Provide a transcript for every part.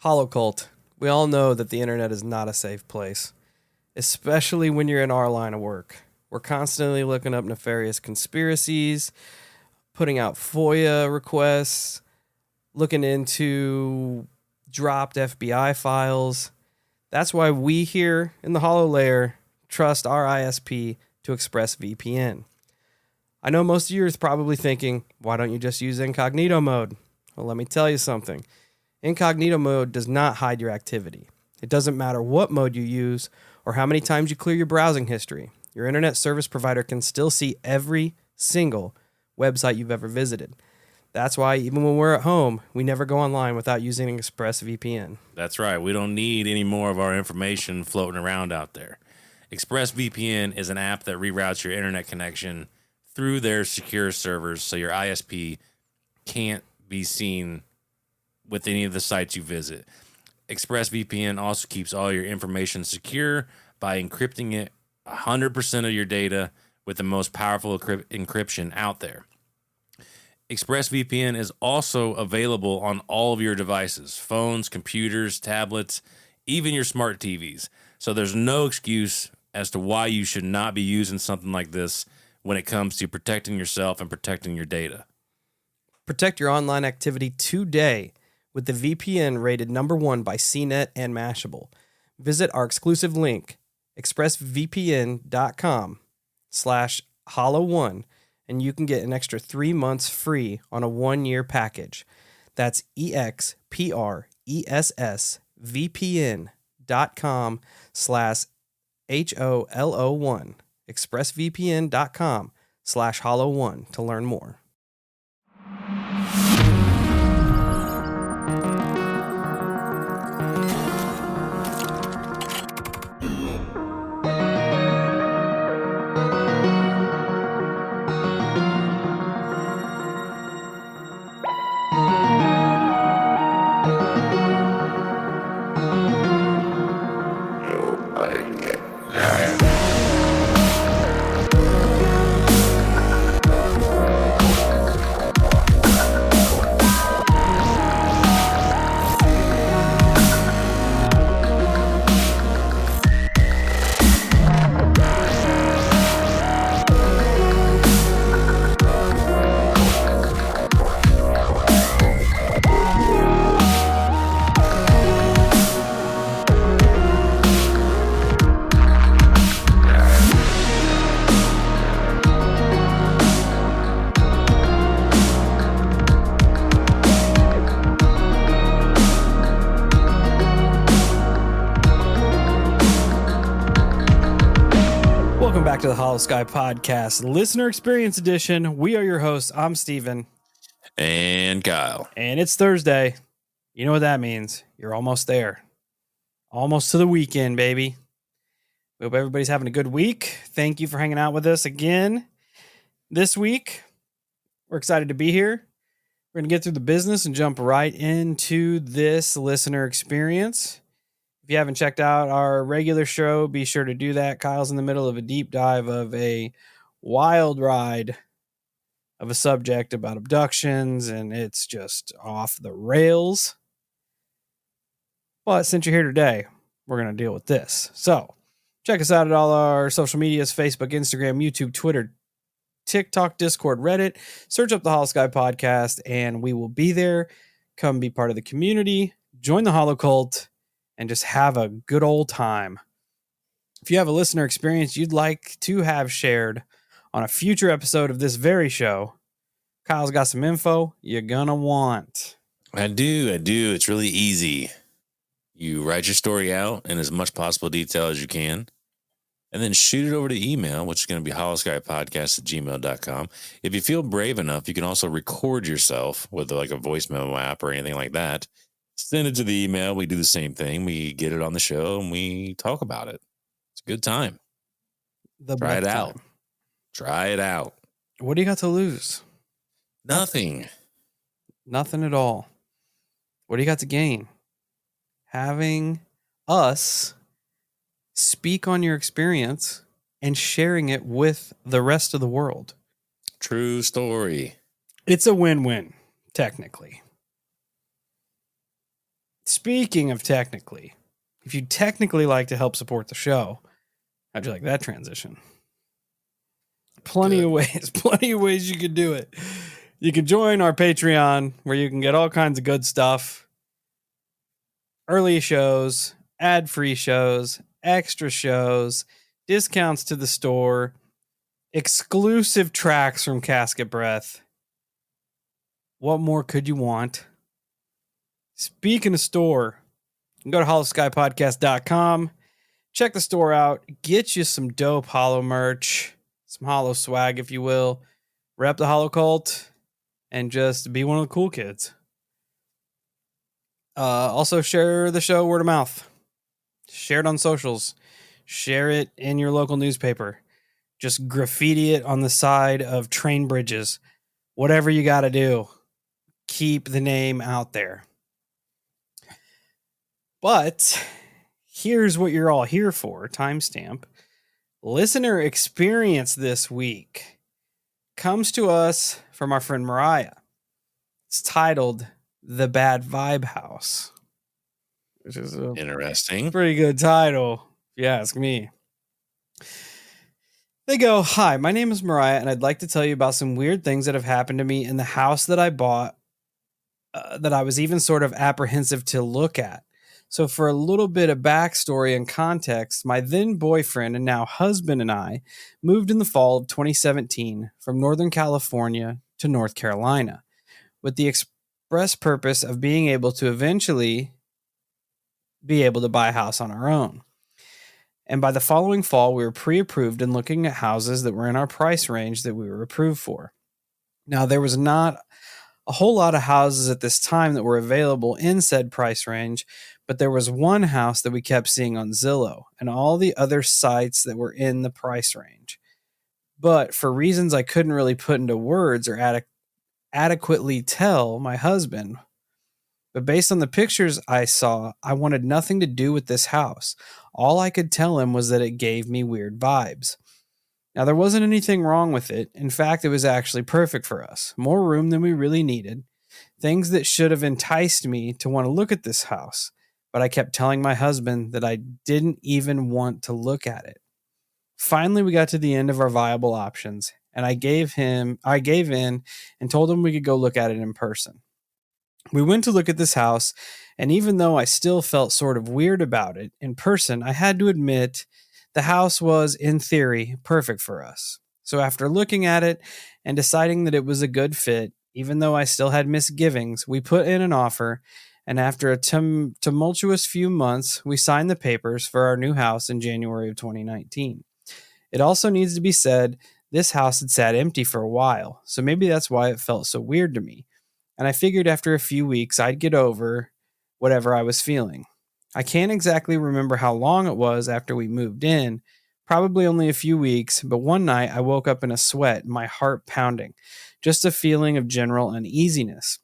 Holocult. We all know that the internet is not a safe place, especially when you're in our line of work. We're constantly looking up nefarious conspiracies, putting out FOIA requests, looking into dropped FBI files. That's why we here in the Holo Layer trust our ISP to ExpressVPN. I know most of you are probably thinking, why don't you just use incognito mode? Well, let me tell you something. Incognito mode does not hide your activity. It doesn't matter what mode you use or how many times you clear your browsing history. Your internet service provider can still see every single website you've ever visited. That's why even when we're at home, we never go online without using ExpressVPN. That's right. We don't need any more of our information floating around out there. ExpressVPN is an app that reroutes your internet connection through their secure servers so your ISP can't be seen with any of the sites you visit. ExpressVPN also keeps all your information secure by encrypting it 100% of your data with the most powerful encryption out there. ExpressVPN is also available on all of your devices, phones, computers, tablets, even your smart TVs. So there's no excuse as to why you should not be using something like this when it comes to protecting yourself and protecting your data. Protect your online activity today with the VPN rated #1 by CNET and Mashable. Visit our exclusive link, expressvpn.com/hollow1, and you can get an extra 3 months free on a 1-year package. That's expressvpn.com/HOLO1, expressvpn.com/hollow1 to learn more. Back to the Hollow Sky Podcast, Listener Experience Edition. We are your hosts. I'm Steven. And Kyle. And it's Thursday. You know what that means. You're almost there. Almost to the weekend, baby. We hope everybody's having a good week. Thank you for hanging out with us again this week. We're excited to be here. We're going to get through the business and jump right into this listener experience. If you haven't checked out our regular show, be sure to do that. Kyle's in the middle of a deep dive of a wild ride of a subject about abductions, and it's just off the rails. But since you're here today, we're going to deal with this. So check us out at all our social medias, Facebook, Instagram, YouTube, Twitter, TikTok, Discord, Reddit. Search up the Hollow Sky Podcast, and we will be there. Come be part of the community. Join the Hollow Cult. And just have a good old time. If you have a listener experience you'd like to have shared on a future episode of this very show, Kyle's got some info you're gonna want. I do. It's really easy. You write your story out in as much possible detail as you can, and then shoot it over to email, which is going to be hollowskypodcast@gmail.com. If you feel brave enough, you can also record yourself with like a voice memo app or anything like that. Send it to the email. We do the same thing. We get it on the show and we talk about it. It's a good time. Try it out. Try it out. What do you got to lose? Nothing. Nothing at all. What do you got to gain? Having us speak on your experience and sharing it with the rest of the world. True story. It's a win-win, technically. Speaking of technically, if you'd technically like to help support the show, how'd you like that transition? Plenty of ways you could do it. You can join our Patreon where you can get all kinds of good stuff. Early shows, ad-free shows, extra shows, discounts to the store, exclusive tracks from Casket Breath. What more could you want? Speaking of store, you can go to hollowskypodcast.com. Check the store out. Get you some dope Hollow merch. Some Hollow swag, if you will. Rep the Hollow cult. And just be one of the cool kids. Also, share the show word of mouth. Share it on socials. Share it in your local newspaper. Just graffiti it on the side of train bridges. Whatever you got to do. Keep the name out there. But here's what you're all here for. Timestamp. Listener experience this week comes to us from our friend Muryah. It's titled The Bad Vibe House, which is a Interesting. pretty good title, if you ask me. They go, "Hi, my name is Muryah, and I'd like to tell you about some weird things that have happened to me in the house that I bought that I was even sort of apprehensive to look at. So for a little bit of backstory and context, my then boyfriend and now husband and I moved in the fall of 2017 from Northern California to North Carolina with the express purpose of being able to eventually be able to buy a house on our own. And by the following fall, we were pre-approved and looking at houses that were in our price range that we were approved for. Now, there was not a whole lot of houses at this time that were available in said price range, but there was one house that we kept seeing on Zillow and all the other sites that were in the price range. But for reasons I couldn't really put into words or adequately tell my husband, but based on the pictures I saw, I wanted nothing to do with this house. All I could tell him was that it gave me weird vibes. Now, there wasn't anything wrong with it. In fact, it was actually perfect for us. More room than we really needed. Things that should have enticed me to want to look at this house. But I kept telling my husband that I didn't even want to look at it. Finally, we got to the end of our viable options, and I gave in and told him we could go look at it in person. We went to look at this house, and even though I still felt sort of weird about it in person, I had to admit the house was, in theory, perfect for us. So after looking at it and deciding that it was a good fit, even though I still had misgivings, we put in an offer, and after a tumultuous few months, we signed the papers for our new house in January of 2019. It also needs to be said, this house had sat empty for a while, so maybe that's why it felt so weird to me. And I figured after a few weeks, I'd get over whatever I was feeling. I can't exactly remember how long it was after we moved in, probably only a few weeks, but one night I woke up in a sweat, my heart pounding, just a feeling of general uneasiness.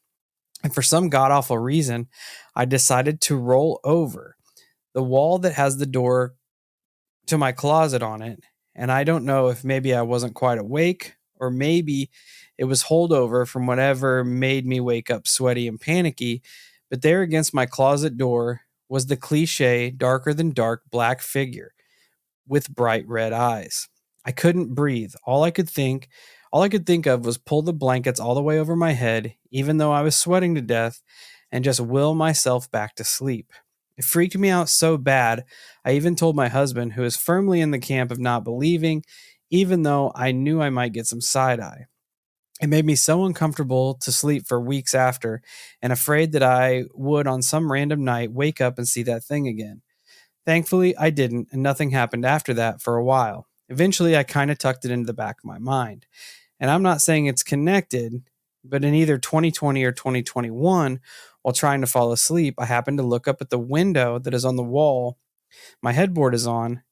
And for some god-awful reason, I decided to roll over the wall that has the door to my closet on it, and I don't know if maybe I wasn't quite awake, or maybe it was holdover from whatever made me wake up sweaty and panicky, but there against my closet door was the cliche darker than dark black figure with bright red eyes. I couldn't breathe. All I could think of was pull the blankets all the way over my head, even though I was sweating to death, and just will myself back to sleep. It freaked me out so bad, I even told my husband, who is firmly in the camp of not believing, even though I knew I might get some side-eye. It made me so uncomfortable to sleep for weeks after, and afraid that I would on some random night wake up and see that thing again. Thankfully, I didn't, and nothing happened after that for a while. Eventually, I kind of tucked it into the back of my mind. And I'm not saying it's connected, but in either 2020 or 2021, while trying to fall asleep, I happened to look up at the window that is on the wall my headboard is on,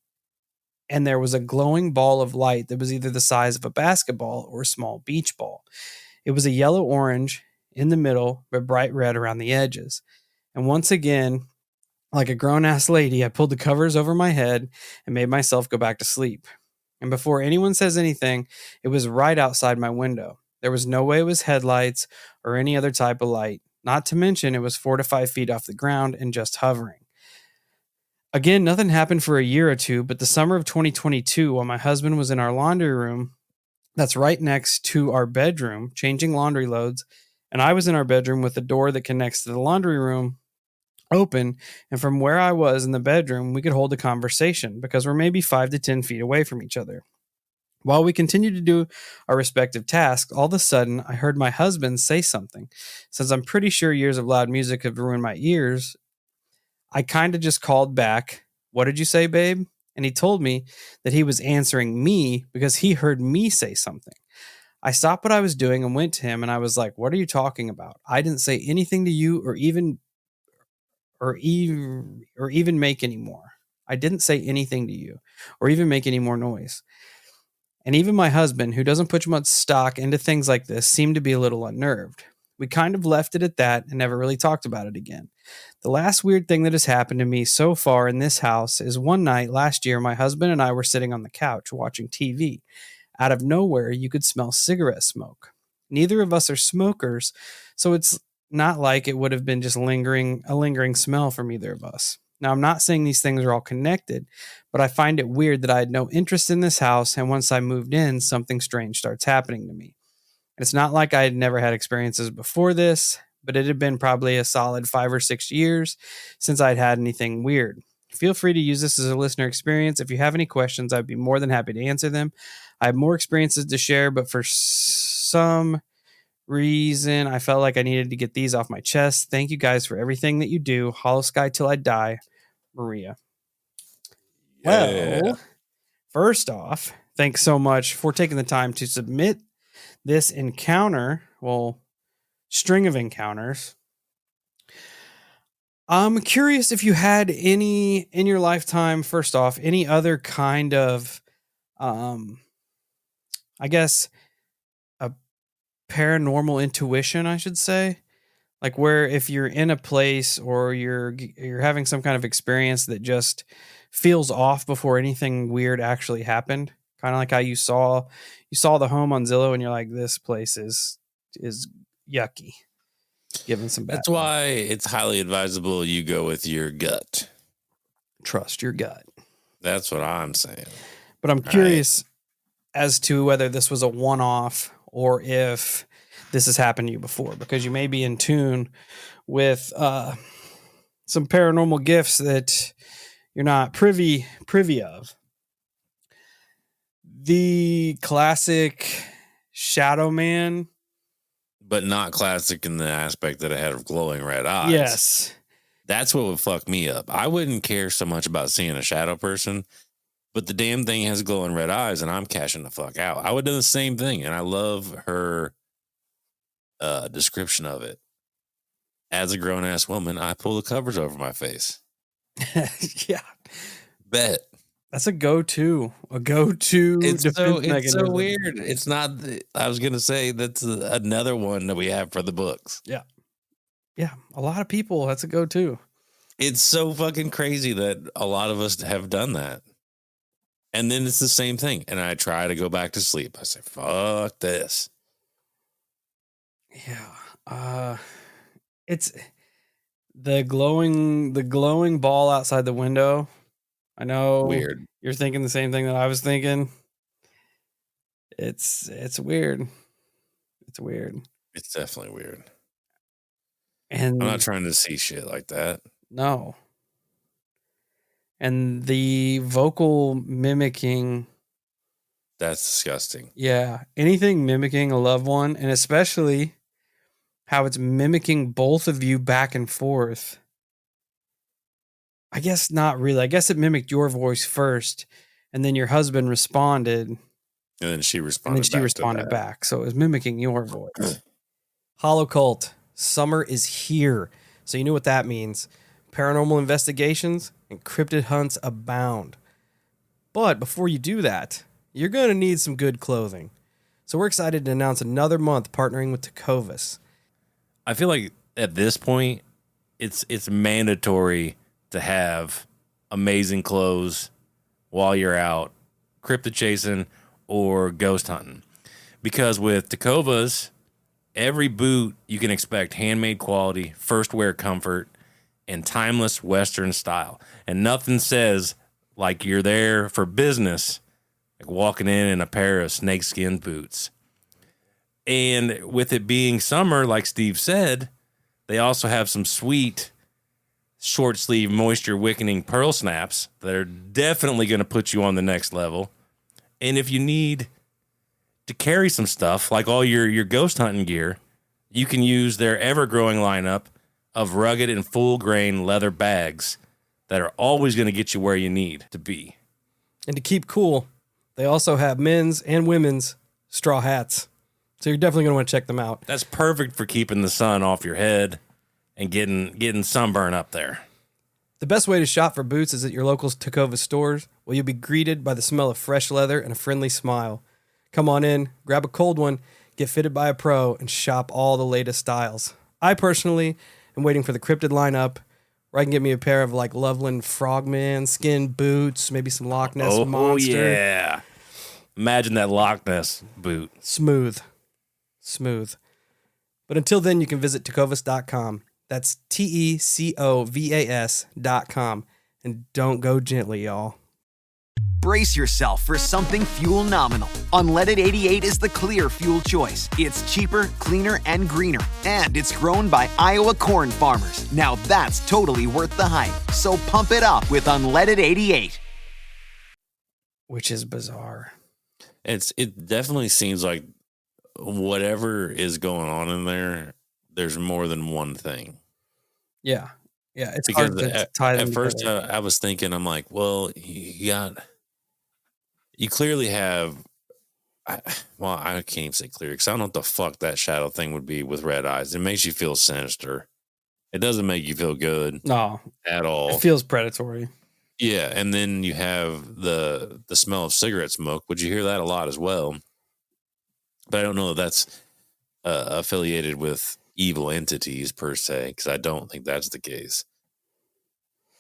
and there was a glowing ball of light that was either the size of a basketball or a small beach ball. It was a yellow-orange in the middle, but bright red around the edges. And once again, like a grown-ass lady, I pulled the covers over my head and made myself go back to sleep. And before anyone says anything, it was right outside my window. There was no way it was headlights or any other type of light, Not to mention it was 4 to 5 feet off the ground and just hovering. Again, nothing happened for a year or two, but the summer of 2022, while my husband was in our laundry room that's right next to our bedroom, changing laundry loads, and I was in our bedroom with the door that connects to the laundry room open, and from where I was in the bedroom, we could hold a conversation because we're maybe 5 to 10 feet away from each other. While we continued to do our respective tasks, all of a sudden I heard my husband say something. Since I'm pretty sure years of loud music have ruined my ears, I kind of just called back, "What did you say, babe?" And he told me that he was answering me because he heard me say something. I stopped what I was doing and went to him and I was like, "What are you talking about? I didn't say anything to you or even make any more. I didn't say anything to you or even make any more noise." And even my husband, who doesn't put much stock into things like this, seemed to be a little unnerved. We kind of left it at that and never really talked about it again. The last weird thing that has happened to me so far in this house is one night last year, my husband and I were sitting on the couch watching TV. Out of nowhere, you could smell cigarette smoke. Neither of us are smokers, so it's not like it would have been just a lingering smell from either of us. Now, I'm not saying these things are all connected, but I find it weird that I had no interest in this house, and once I moved in, something strange starts happening to me. It's not like I had never had experiences before this, but it had been probably a solid 5 or 6 years since I'd had anything weird. Feel free to use this as a listener experience. If you have any questions, I'd be more than happy to answer them. I have more experiences to share, but for some reason, I felt like I needed to get these off my chest. Thank you guys for everything that you do. Hollow Sky till I die, Muryah. Yeah. Well, first off, thanks so much for taking the time to submit this encounter, string of encounters. I'm curious if you had any in your lifetime, first off, any other kind of, I guess, a paranormal intuition, I should say. Like where if you're in a place or you're having some kind of experience that just feels off before anything weird actually happened. Kind of like how you saw the home on Zillow and you're like, this place is yucky. Given some bad. That's why it's highly advisable you go with your gut. Trust your gut. That's what I'm saying. But I'm curious as to whether this was a one-off or if this has happened to you before, because you may be in tune with some paranormal gifts that you're not privy of. The classic Shadow Man. But not classic in the aspect that it had glowing red eyes. Yes. That's what would fuck me up. I wouldn't care so much about seeing a shadow person, but the damn thing has glowing red eyes and I'm cashing the fuck out. I would do the same thing. And I love her description of it. As a grown ass woman, I pull the covers over my face. Yeah. Bet. That's a go-to. It's so mechanism. weird. It's not. I was gonna say that's another one that we have for the books. Yeah. A lot of people. That's a go-to. It's so fucking crazy that a lot of us have done that, and then it's the same thing. And I try to go back to sleep. I say, "Fuck this." Yeah. It's the glowing ball outside the window. I know Weird. You're thinking the same thing that I was thinking. It's weird. It's weird. It's definitely weird. And I'm not trying to see shit like that. No. And the vocal mimicking. That's disgusting. Yeah. Anything mimicking a loved one, and especially how it's mimicking both of you back and forth. I guess not really. I guess it mimicked your voice first, and then your husband responded. And then she responded back. So it was mimicking your voice. Hollow Cult. Summer is here. So you know what that means. Paranormal investigations and cryptid hunts abound. But before you do that, you're going to need some good clothing. So we're excited to announce another month partnering with Tecovas. I feel like at this point, it's mandatory to have amazing clothes while you're out cryptid chasing or ghost hunting. Because with Tecovas, every boot you can expect handmade quality, first wear comfort, and timeless Western style. And nothing says like you're there for business, like walking in a pair of snakeskin boots. And with it being summer, like Steve said, they also have some sweet short sleeve moisture wickening pearl snaps that are definitely going to put you on the next level. And if you need to carry some stuff like all your ghost hunting gear, you can use their ever-growing lineup of rugged and full-grain leather bags that are always going to get you where you need to be. And to keep cool, they also have men's and women's straw hats. So you're definitely going to want to check them out. That's perfect for keeping the sun off your head and getting sunburn up there. The best way to shop for boots is at your local Tecovas stores, where you'll be greeted by the smell of fresh leather and a friendly smile. Come on in, grab a cold one, get fitted by a pro, and shop all the latest styles. I personally am waiting for the cryptid lineup, where I can get me a pair of like Loveland Frogman skin boots, maybe some Loch Ness Monster. Oh, yeah. Imagine that Loch Ness boot. Smooth. But until then, you can visit Tecovas.com. That's Tecovas.com. And don't go gently, y'all. Brace yourself for something fuel nominal. Unleaded 88 is the clear fuel choice. It's cheaper, cleaner, and greener. And it's grown by Iowa corn farmers. Now that's totally worth the hype. So pump it up with Unleaded 88. Which is bizarre. It definitely seems like whatever is going on in there, there's more than one thing. Yeah. It's because hard to tie them at first together. I was thinking, I'm like, well, you clearly have. I can't even say clear because I don't know what the fuck that shadow thing would be with red eyes. It makes you feel sinister. It doesn't make you feel good. No, at all. It feels predatory. Yeah, and then you have the smell of cigarette smoke. Would you hear that a lot as well? But I don't know if that's affiliated with evil entities per se, because I don't think that's the case.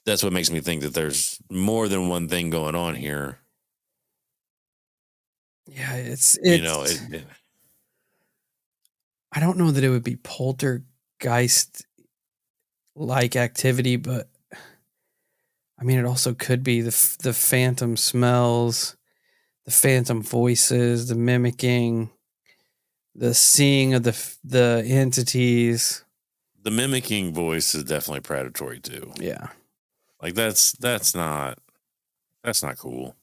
That's what makes me think that there's more than one thing going on here. Yeah, it's you know, I don't know that it would be poltergeist like activity, but I mean, it also could be the phantom smells, the phantom voices, the mimicking, the seeing of the entities. The mimicking voice is definitely predatory too. Yeah, like that's not cool.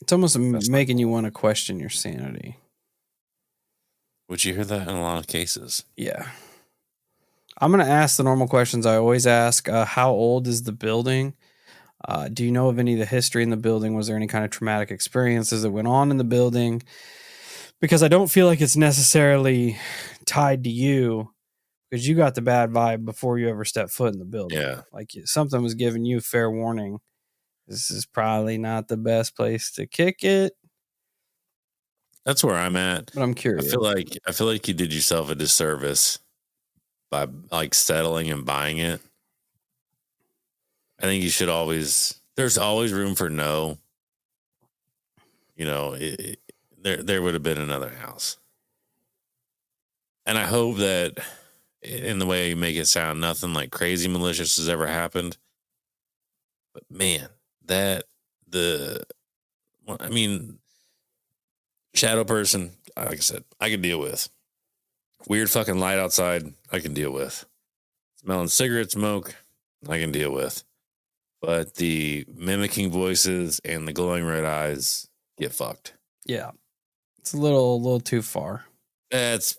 It's almost making you want to question your sanity. Would you hear that in a lot of cases? Yeah. I'm going to ask the normal questions I always ask. How old is the building? Do you know of any of the history in the building? Was there any kind of traumatic experiences that went on in the building? Because I don't feel like it's necessarily tied to you, because you got the bad vibe before you ever stepped foot in the building. Yeah. Like something was giving you fair warning. This is probably not the best place to kick it. That's where I'm at. But I'm curious. I feel like you did yourself a disservice by like settling and buying it. I think you should there's always room for no. You know, there would have been another house. And I hope that in the way you make it sound, nothing like crazy malicious has ever happened. But man, shadow person, like I said, I can deal with. Weird fucking light outside, I can deal with. Smelling cigarette smoke, I can deal with. But the mimicking voices and the glowing red eyes, get fucked. Yeah. It's a little too far. That's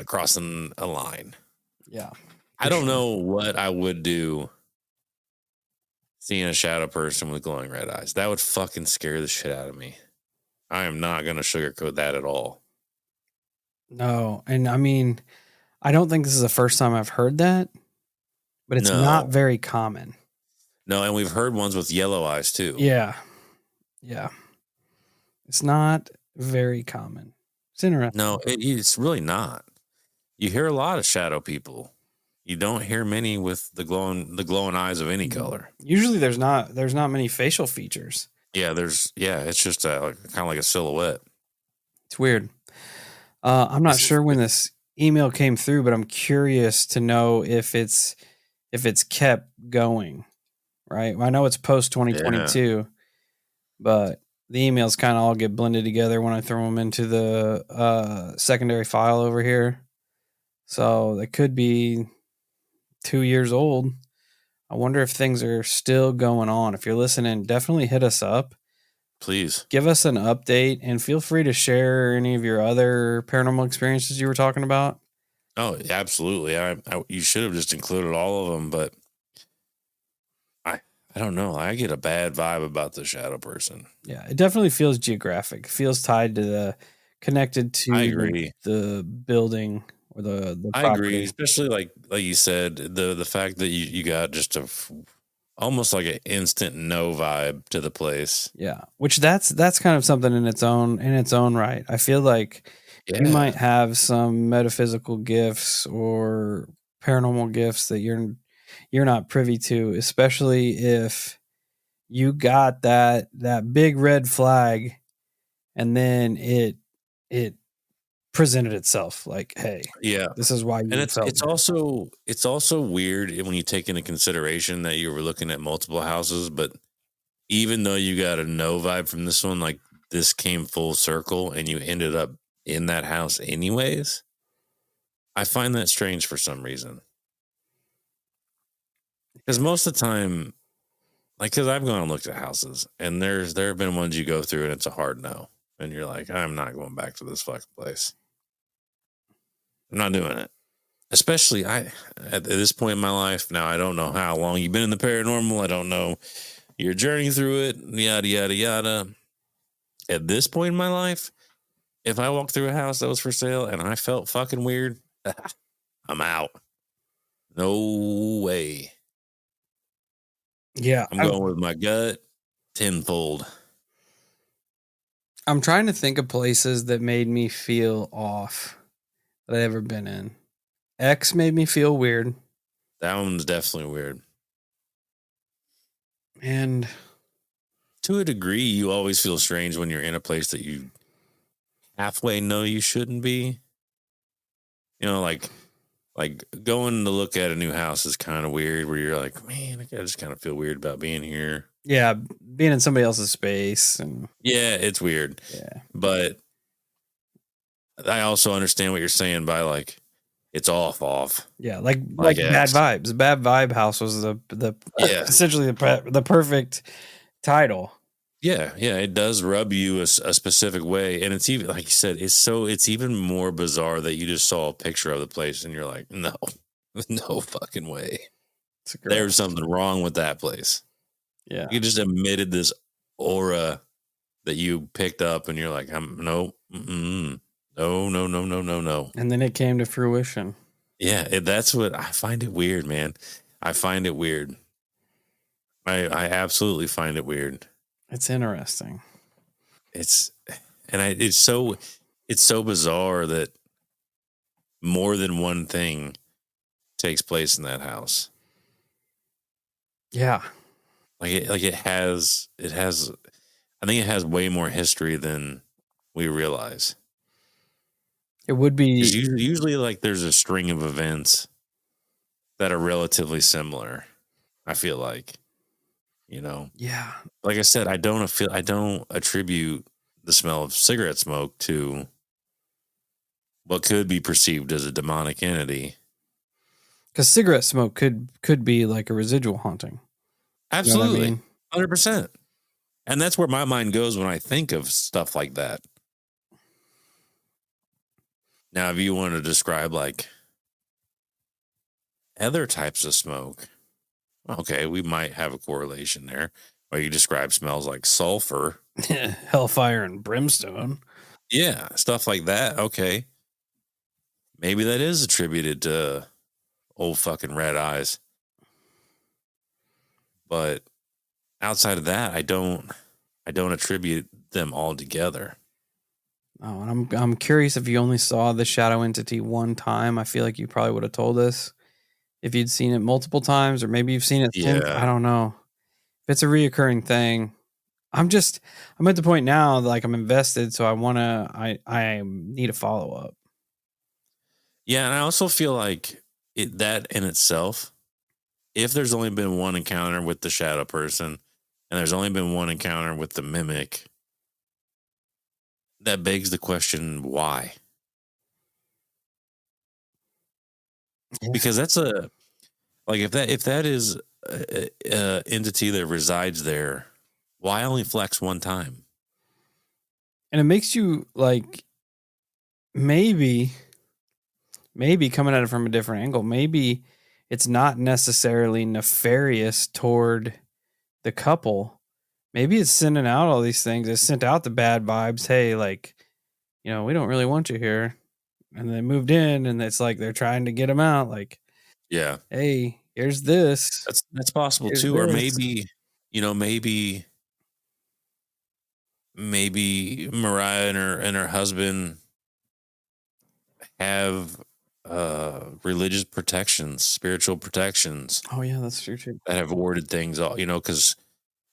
crossing a line. Yeah. I don't know what I would do seeing a shadow person with glowing red eyes. That would fucking scare the shit out of me. I am not going to sugarcoat that at all. No. And I mean, I don't think this is the first time I've heard that, but it's not very common. No, and we've heard ones with yellow eyes too. Yeah. Yeah. It's not very common. It's interesting. No, it's really not. You hear a lot of shadow people. You don't hear many with the glowing eyes of any color. Usually there's not many facial features. Yeah, it's just kind of like a silhouette. It's weird. I'm not sure when this email came through, but I'm curious to know if it's kept going. Right, I know it's post 2022, but the emails kind of all get blended together when I throw them into the secondary file over here. So it could be 2 years old. I wonder if things are still going on. If you're listening, definitely hit us up. Please give us an update and feel free to share any of your other paranormal experiences you were talking about. Oh, absolutely. You should have just included all of them, but I don't know. I get a bad vibe about the shadow person. Yeah, it definitely feels geographic. It feels tied to connected I to agree. the building or the I agree, property. especially like you said, the fact that you got just almost like an instant no vibe to the place. Yeah, which that's kind of something in its own right. I feel like you Yeah. might have some metaphysical gifts or paranormal gifts that you're not privy to, especially if you got that big red flag and then it presented itself like, hey, Yeah. this is why And you felt it's also weird when you take into consideration that you were looking at multiple houses, but even though you got a no vibe from this one, like this came full circle and you ended up in that house anyways. I find that strange for some reason. Because most of the time, like, because I've gone and looked at houses, and there have been ones you go through, and it's a hard no, and you're like, I'm not going back to this fucking place. I'm not doing it. Especially at this point in my life now. I don't know how long you've been in the paranormal. I don't know your journey through it. Yada yada yada. At this point in my life, if I walked through a house that was for sale and I felt fucking weird, I'm out. No way. yeah. I'm going with my gut tenfold. I'm trying to think of places that made me feel off that I've ever been in. X made me feel weird. That one's definitely weird. And to a degree, you always feel strange when you're in a place that you halfway know you shouldn't be. You know, like going to look at a new house is kind of weird where you're like, man, I just kind of feel weird about being here. yeah, being in somebody else's space and yeah, it's weird. Yeah. But I also understand what you're saying by like it's off. Yeah, like bad vibes. Bad vibe house was the essentially the perfect title. Yeah, it does rub you a specific way, and it's even like you said, it's even more bizarre that you just saw a picture of the place and you're like, no fucking way. There's something wrong with that place. Yeah, you just emitted this aura that you picked up, and you're like, no. And then it came to fruition. Yeah, that's what I find it weird, man. I find it weird. I absolutely find it weird. It's interesting. It's so bizarre that more than one thing takes place in that house. Yeah. It has I think it has way more history than we realize. It would be usually like there's a string of events that are relatively similar. I feel like, yeah. Like I said, I don't attribute the smell of cigarette smoke to what could be perceived as a demonic entity. Because cigarette smoke could be like a residual haunting. Absolutely, you know 100%. And that's where my mind goes when I think of stuff like that. Now, if you want to describe like other types of smoke, okay, we might have a correlation there. Or you describe smells like sulfur, hellfire and brimstone. Yeah, stuff like that. Okay. Maybe that is attributed to old fucking red eyes. But outside of that, I don't attribute them all together. Oh, and I'm curious if you only saw the shadow entity one time. I feel like you probably would have told us if you'd seen it multiple times, or maybe you've seen it since. I don't know. If it's a reoccurring thing, I'm at the point now, like I'm invested, so I need a follow up. Yeah, and I also feel like that in itself, if there's only been one encounter with the shadow person and there's only been one encounter with the mimic, that begs the question, why? Yeah. Because that's if that is a entity that resides there, why only flex one time? And it makes you like maybe coming at it from a different angle, maybe it's not necessarily nefarious toward the couple. Maybe it's sending out all these things. It sent out the bad vibes. Hey, like, we don't really want you here. And they moved in, and it's like they're trying to get them out. Like, Yeah, hey, here's this. that's possible Here's too. Or this. maybe Muryah and her husband have religious protections, spiritual protections Oh yeah, that's true too. that have warded things off. Because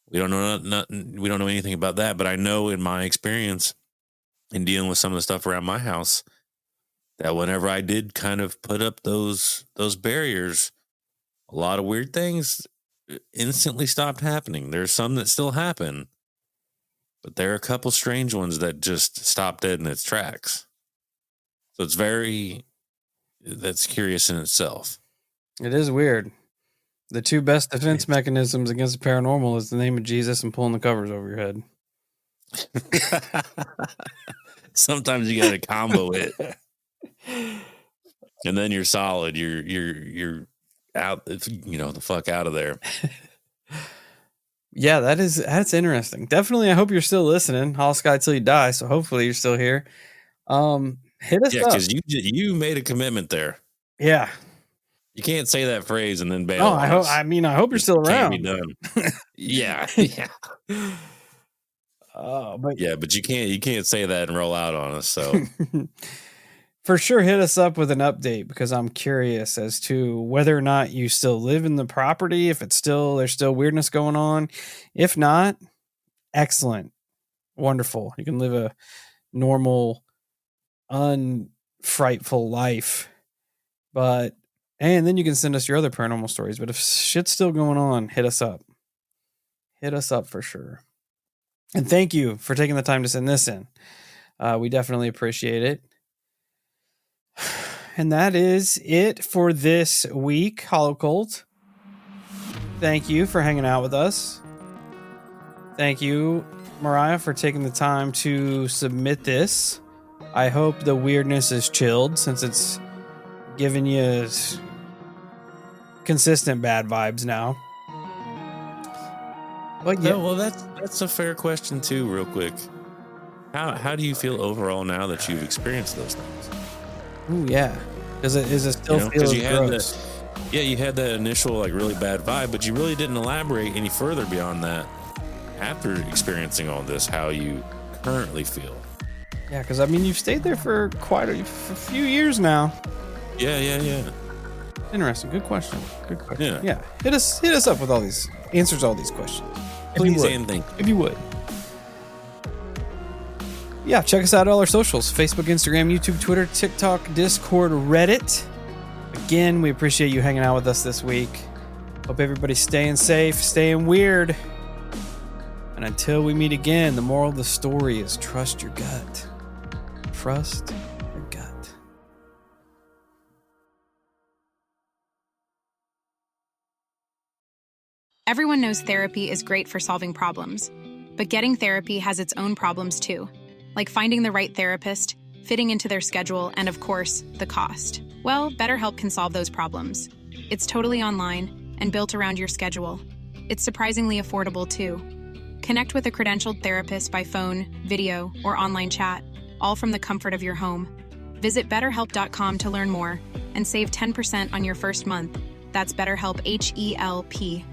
we don't know we don't know anything about that. But I know in my experience in dealing with some of the stuff around my house, that whenever I did kind of put up those barriers, a lot of weird things instantly stopped happening. There's some that still happen, but there are a couple strange ones that just stopped dead in its tracks. So that's curious in itself. It is weird. The two best defense mechanisms against the paranormal is the name of Jesus and pulling the covers over your head. Sometimes you got to combo it, and then you're solid. You're out. The fuck out of there. Yeah, that's interesting. Definitely, I hope you're still listening. Hollow Sky till you die. So hopefully you're still here. Hit us up. Because you made a commitment there. Yeah. You can't say that phrase and then bail. Oh, I hope you're still around. Can't be done. Yeah. But you can't say that and roll out on us. So for sure, hit us up with an update, because I'm curious as to whether or not you still live in the property. If there's still weirdness going on. If not, excellent, wonderful. You can live a normal, unfrightful life, and then you can send us your other paranormal stories. But if shit's still going on, hit us up. Hit us up for sure. And thank you for taking the time to send this in. We definitely appreciate it. And that is it for this week, Hollow Cult. Thank you for hanging out with us. Thank you, Muryah, for taking the time to submit this. I hope the weirdness is chilled, since it's giving you consistent bad vibes now. But yeah, well, that's a fair question too. Real quick, how do you feel overall now that you've experienced those things? Ooh, yeah. Does it still feel gross? You had that initial like really bad vibe, but you really didn't elaborate any further beyond that after experiencing all this, how you currently feel. Yeah, because you've stayed there for quite a few years now. Yeah. Interesting. Good question. Yeah. Hit us up with all these answers, all these questions. Please and thank you. If you would. Yeah, check us out on all our socials: Facebook, Instagram, YouTube, Twitter, TikTok, Discord, Reddit. Again, we appreciate you hanging out with us this week. Hope everybody's staying safe, staying weird. And until we meet again, the moral of the story is trust your gut. Trust your gut. Everyone knows therapy is great for solving problems, but getting therapy has its own problems too, like finding the right therapist, fitting into their schedule, and of course, the cost. Well, BetterHelp can solve those problems. It's totally online and built around your schedule. It's surprisingly affordable too. Connect with a credentialed therapist by phone, video, or online chat, all from the comfort of your home. Visit BetterHelp.com to learn more and save 10% on your first month. That's BetterHelp, H-E-L-P.